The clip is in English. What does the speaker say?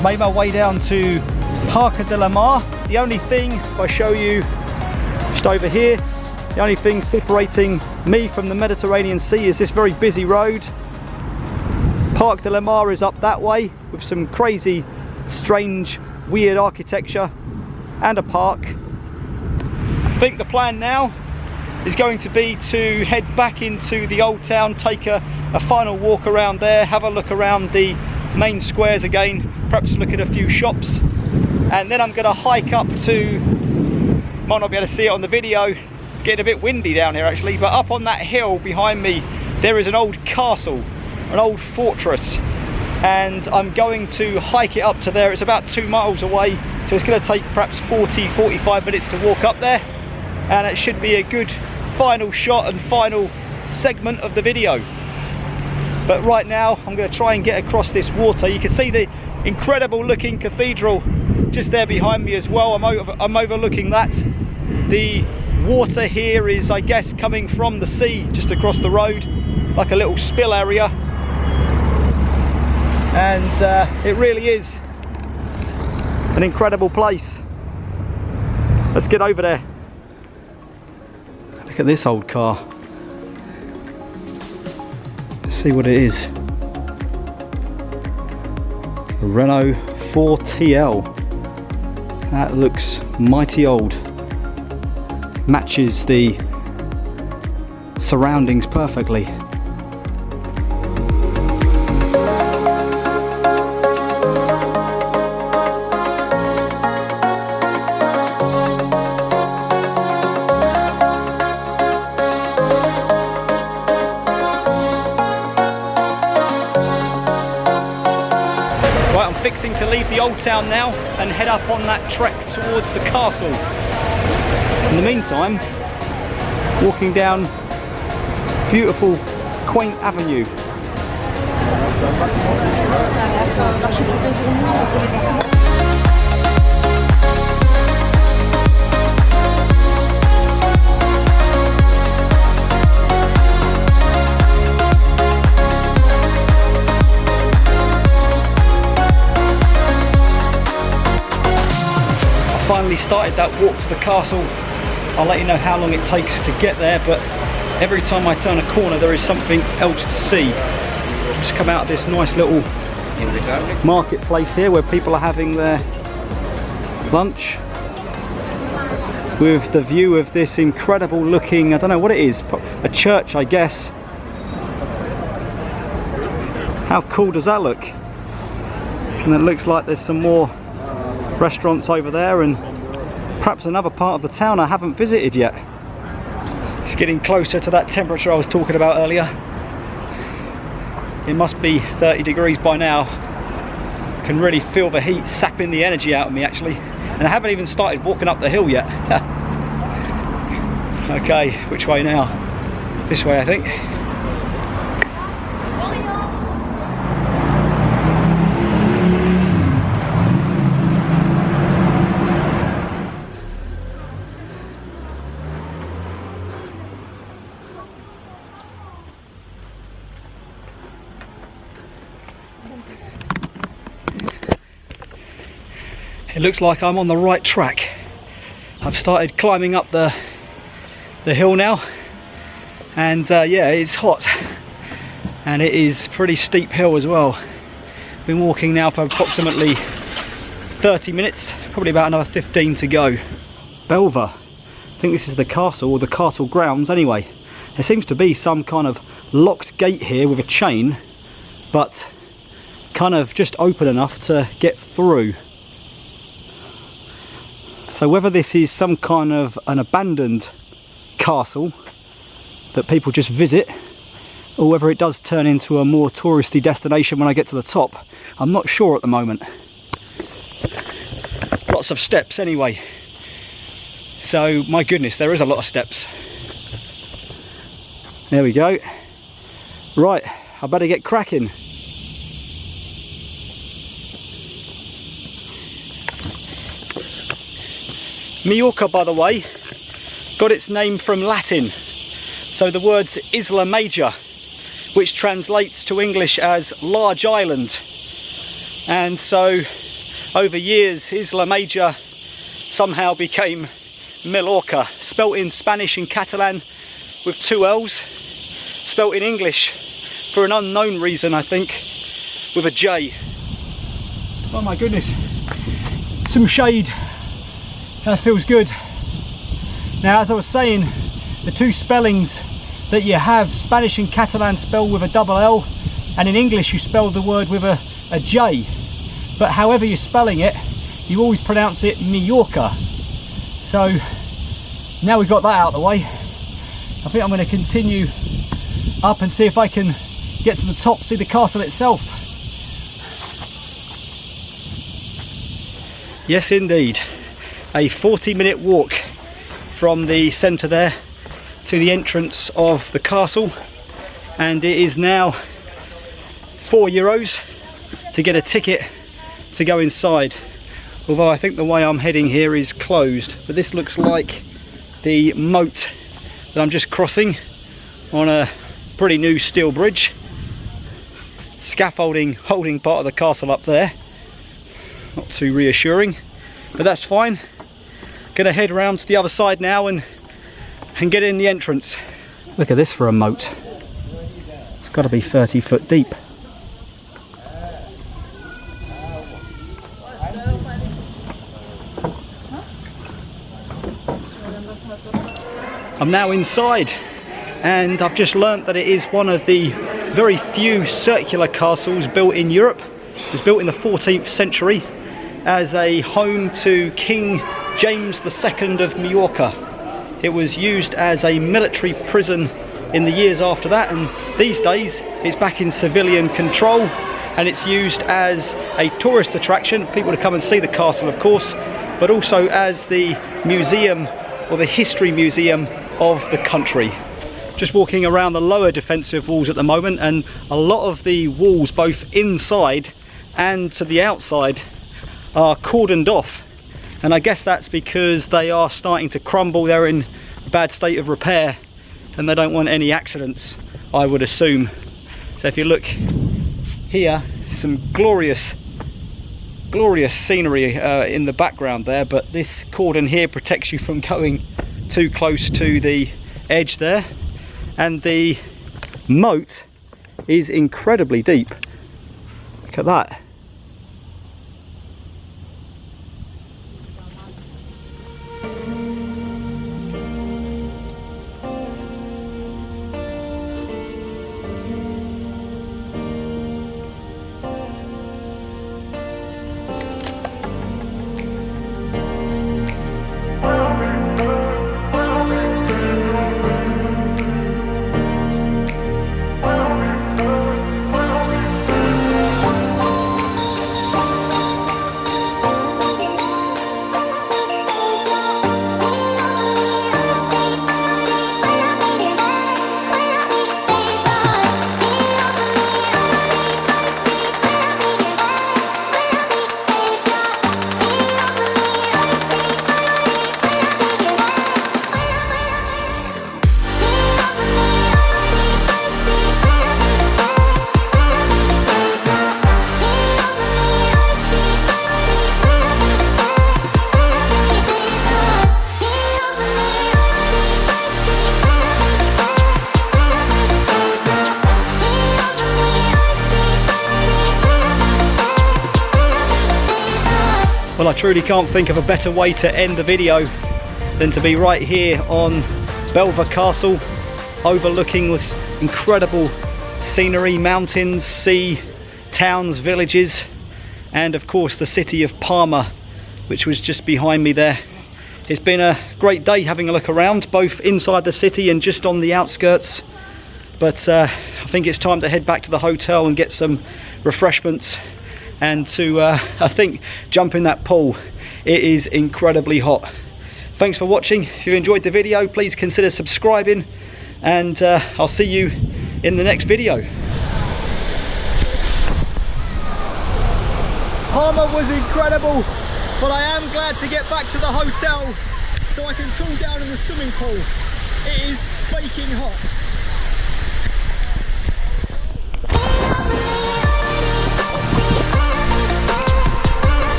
I've made my way down to Palma de Mallorca. The only thing, if I show you just over here, the only thing separating me from the Mediterranean Sea is this very busy road. Palma de Mallorca is up that way with some crazy, strange, weird architecture and a park. I think the plan now is going to be to head back into the old town, take a final walk around there, have a look around the main squares again, perhaps look at a few shops, and then I'm going to hike up to, might not be able to see it on the video, it's getting a bit windy down here actually, but up on that hill behind me there is an old castle, an old fortress, and I'm going to hike it up to there. It's about 2 miles away, so it's going to take perhaps 40-45 minutes to walk up there, and it should be a good final shot and final segment of the video. But right now I'm going to try and get across this water. You can see the incredible looking cathedral just there behind me as well. I'm overlooking that. The water here is, I guess, coming from the sea just across the road, like a little spill area, and it really is an incredible place. Let's get over there. Look at this old car. Let's see what it is. A Renault 4TL. That looks mighty old. Matches the surroundings perfectly. Right, I'm fixing to leave the old town now and head up on that trek towards the castle. In the meantime, walking down beautiful, quaint avenue. Finally started that walk to the castle. I'll let you know how long it takes to get there, but every time I turn a corner there is something else to see. I've just come out of this nice little marketplace here where people are having their lunch, with the view of this incredible looking, I don't know what it is, a church I guess. How cool does that look? And it looks like there's some more restaurants over there and perhaps another part of the town I haven't visited yet. It's getting closer to that temperature I was talking about earlier. It must be 30 degrees by now. I can really feel the heat sapping the energy out of me actually, and I haven't even started walking up the hill yet. Okay, which way now? This way I think. It looks like I'm on the right track. I've started climbing up the hill now, and yeah, it's hot and it is pretty steep hill as well. Been walking now for approximately 30 minutes, probably about another 15 to go. Bellver, I think this is the castle or the castle grounds anyway. There seems to be some kind of locked gate here with a chain, but kind of just open enough to get through. So whether this is some kind of an abandoned castle that people just visit, or whether it does turn into a more touristy destination when I get to the top, I'm not sure at the moment. Lots of steps anyway. So my goodness, there is a lot of steps. There we go. Right, I better get cracking. Majorca, by the way, got its name from Latin. So the words Isla Major, which translates to English as large island. And so over years Isla Major somehow became Mallorca, spelt in Spanish and Catalan with 2 L's, spelt in English for an unknown reason, I think, with a J. Oh my goodness, some shade, that feels good. Now, as I was saying, the 2 spellings that you have, Spanish and Catalan spelled with a double L, and in English you spell the word with a J, but however you're spelling it, you always pronounce it Majorca. So now we've got that out of the way, I think I'm going to continue up and see if I can get to the top, see the castle itself. Yes indeed, a 40-minute walk from the centre there to the entrance of the castle, and it is now €4 to get a ticket to go inside, although I think the way I'm heading here is closed. But this looks like the moat that I'm just crossing on a pretty new steel bridge. Scaffolding holding part of the castle up there, not too reassuring, but that's fine. Gonna head around to the other side now and get in the entrance. Look at this for a moat, it's got to be 30 foot deep. I'm now inside, and I've just learnt that it is one of the very few circular castles built in Europe. It was built in the 14th century as a home to King James II of Majorca. It was used as a military prison in the years after that, and these days it's back in civilian control, and it's used as a tourist attraction, people to come and see the castle of course, but also as the museum, or the history museum of the country. Just walking around the lower defensive walls at the moment, and a lot of the walls both inside and to the outside are cordoned off, and I guess that's because they are starting to crumble. They're in a bad state of repair and they don't want any accidents, I would assume. So if you look here, some glorious scenery in the background there, but this cordon here protects you from going too close to the edge there, and the moat is incredibly deep. Look at that. Well, I truly can't think of a better way to end the video than to be right here on Bellver Castle, overlooking this incredible scenery, mountains, sea, towns, villages, and of course the city of Palma, which was just behind me there. It's been a great day having a look around, both inside the city and just on the outskirts, but I think it's time to head back to the hotel and get some refreshments, and to I think jump in that pool. It is incredibly hot. Thanks for watching. If you enjoyed the video, please consider subscribing, and I'll see you in the next video. Palma was incredible, but I am glad to get back to the hotel so I can cool down in the swimming pool. It is baking hot.